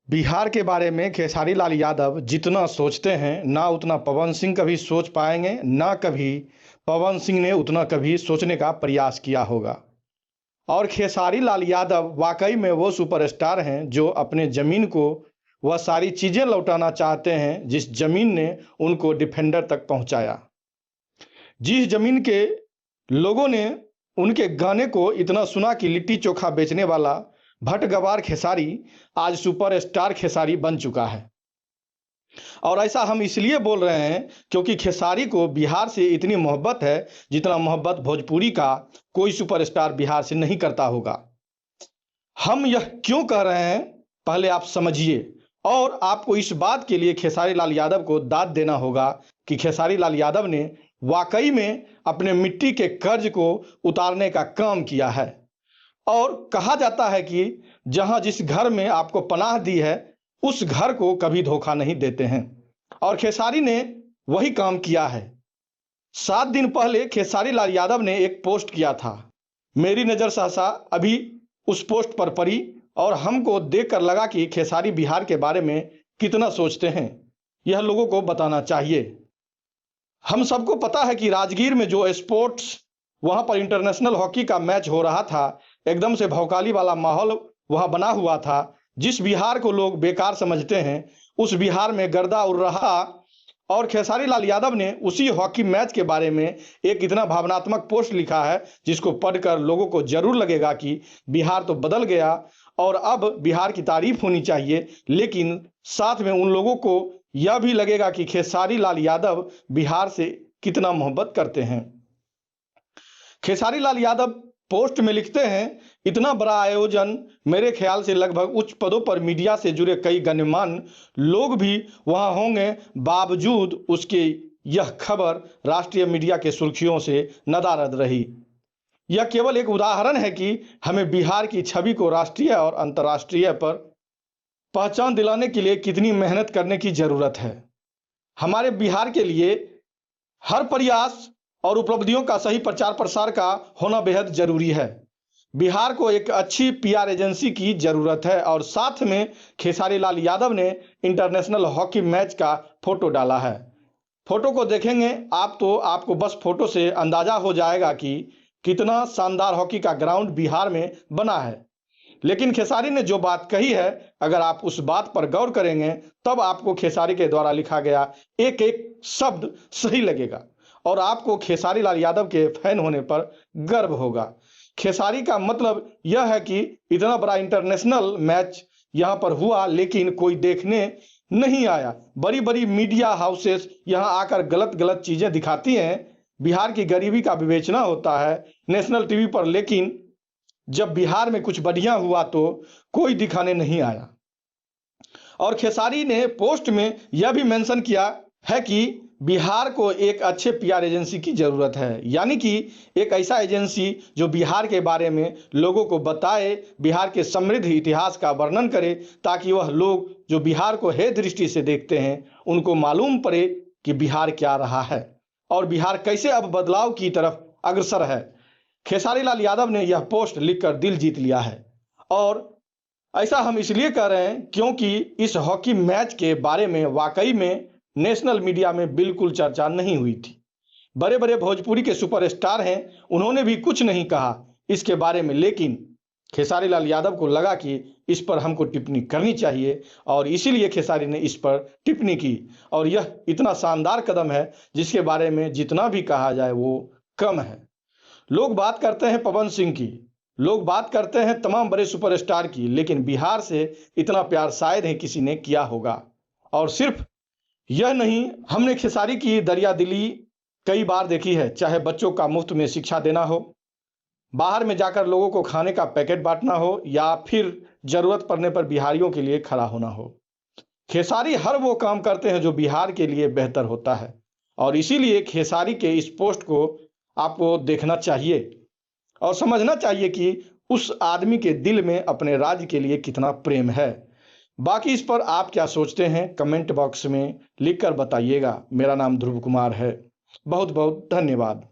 बिहार के बारे में खेसारी लाल यादव जितना सोचते हैं ना उतना पवन सिंह कभी सोच पाएंगे, ना कभी पवन सिंह ने उतना कभी सोचने का प्रयास किया होगा। और खेसारी लाल यादव वाकई में वो सुपरस्टार हैं जो अपने ज़मीन को वह सारी चीज़ें लौटाना चाहते हैं जिस ज़मीन ने उनको डिफेंडर तक पहुंचाया। जिस ज़मीन के लोगों ने उनके गाने को इतना सुना कि लिट्टी चोखा बेचने वाला भट्ट गवार खेसारी आज सुपरस्टार खेसारी बन चुका है। और ऐसा हम इसलिए बोल रहे हैं क्योंकि खेसारी को बिहार से इतनी मोहब्बत है जितना मोहब्बत भोजपुरी का कोई सुपरस्टार बिहार से नहीं करता होगा। हम यह क्यों कह रहे हैं पहले आप समझिए, और आपको इस बात के लिए खेसारी लाल यादव को दाद देना होगा कि खेसारी लाल यादव ने वाकई में अपने मिट्टी के कर्ज को उतारने का काम किया है। और कहा जाता है कि जहां जिस घर में आपको पनाह दी है उस घर को कभी धोखा नहीं देते हैं, और खेसारी ने वही काम किया है। 7 दिन पहले खेसारी लाल यादव ने एक पोस्ट किया था। मेरी नज़र सहसा अभी उस पोस्ट पर पड़ी और हमको देखकर लगा कि खेसारी बिहार के बारे में कितना सोचते हैं, यह लोगों को बताना चाहिए। हम सबको पता है कि राजगीर में जो स्पोर्ट्स वहां पर इंटरनेशनल हॉकी का मैच हो रहा था, एकदम से भौकाली वाला माहौल वहां बना हुआ था। जिस बिहार को लोग बेकार समझते हैं उस बिहार में गर्दा उड़ रहा। और खेसारी लाल यादव ने उसी हॉकी मैच के बारे में एक इतना भावनात्मक पोस्ट लिखा है जिसको पढ़कर लोगों को जरूर लगेगा कि बिहार तो बदल गया और अब बिहार की तारीफ होनी चाहिए, लेकिन साथ में उन लोगों को यह भी लगेगा कि खेसारी लाल यादव बिहार से कितना मोहब्बत करते हैं। खेसारी लाल यादव पोस्ट में लिखते हैं, इतना बड़ा आयोजन, मेरे ख्याल से लगभग उच्च पदों पर मीडिया से जुड़े कई गण्यमान्य लोग भी वहां होंगे, बावजूद उसके यह खबर राष्ट्रीय मीडिया के सुर्खियों से नदारद रही। यह केवल एक उदाहरण है कि हमें बिहार की छवि को राष्ट्रीय और अंतर्राष्ट्रीय पर पहचान दिलाने के लिए कितनी मेहनत करने की जरूरत है। हमारे बिहार के लिए हर प्रयास और उपलब्धियों का सही प्रचार प्रसार का होना बेहद जरूरी है। बिहार को एक अच्छी पीआर एजेंसी की जरूरत है। और साथ में खेसारी लाल यादव ने इंटरनेशनल हॉकी मैच का फोटो डाला है। फोटो को देखेंगे आप तो आपको बस फोटो से अंदाजा हो जाएगा कि कितना शानदार हॉकी का ग्राउंड बिहार में बना है। लेकिन खेसारी ने जो बात कही है, अगर आप उस बात पर गौर करेंगे तब आपको खेसारी के द्वारा लिखा गया एक एक शब्द सही लगेगा और आपको खेसारी लाल यादव के फैन होने पर गर्व होगा। खेसारी का मतलब यह है कि इतना बड़ा इंटरनेशनल मैच यहाँ पर हुआ लेकिन कोई देखने नहीं आया। बड़ी बड़ी मीडिया हाउसेस यहाँ आकर गलत गलत चीजें दिखाती हैं। बिहार की गरीबी का विवेचना होता है नेशनल टीवी पर, लेकिन जब बिहार में कुछ बढ़िया हुआ तो कोई दिखाने नहीं आया। और खेसारी ने पोस्ट में यह भी मेंशन किया है कि बिहार को एक अच्छे पीआर एजेंसी की जरूरत है, यानी कि एक ऐसा एजेंसी जो बिहार के बारे में लोगों को बताए, बिहार के समृद्ध इतिहास का वर्णन करे, ताकि वह लोग जो बिहार को हे दृष्टि से देखते हैं उनको मालूम पड़े कि बिहार क्या रहा है और बिहार कैसे अब बदलाव की तरफ अग्रसर है। खेसारी लाल यादव ने यह पोस्ट लिखकर दिल जीत लिया है। और ऐसा हम इसलिए कह रहे हैं क्योंकि इस हॉकी मैच के बारे में वाकई में नेशनल मीडिया में बिल्कुल चर्चा नहीं हुई थी। बड़े बड़े भोजपुरी के सुपरस्टार हैं, उन्होंने भी कुछ नहीं कहा इसके बारे में, लेकिन खेसारी लाल यादव को लगा कि इस पर हमको टिप्पणी करनी चाहिए और इसीलिए खेसारी ने इस पर टिप्पणी की। और यह इतना शानदार कदम है जिसके बारे में जितना भी कहा जाए वो कम है। लोग बात करते हैं पवन सिंह की, लोग बात करते हैं तमाम बड़े सुपरस्टार की, लेकिन बिहार से इतना प्यार शायद ही किसी ने किया होगा। और सिर्फ यह नहीं, हमने खेसारी की दरिया दिली कई बार देखी है, चाहे बच्चों का मुफ्त में शिक्षा देना हो, बाहर में जाकर लोगों को खाने का पैकेट बांटना हो, या फिर जरूरत पड़ने पर बिहारियों के लिए खड़ा होना हो। खेसारी हर वो काम करते हैं जो बिहार के लिए बेहतर होता है। और इसीलिए खेसारी के इस पोस्ट को आपको देखना चाहिए और समझना चाहिए कि उस आदमी के दिल में अपने राज्य के लिए कितना प्रेम है। बाकी इस पर आप क्या सोचते हैं कमेंट बॉक्स में लिखकर बताइएगा। मेरा नाम ध्रुव कुमार है। बहुत बहुत धन्यवाद।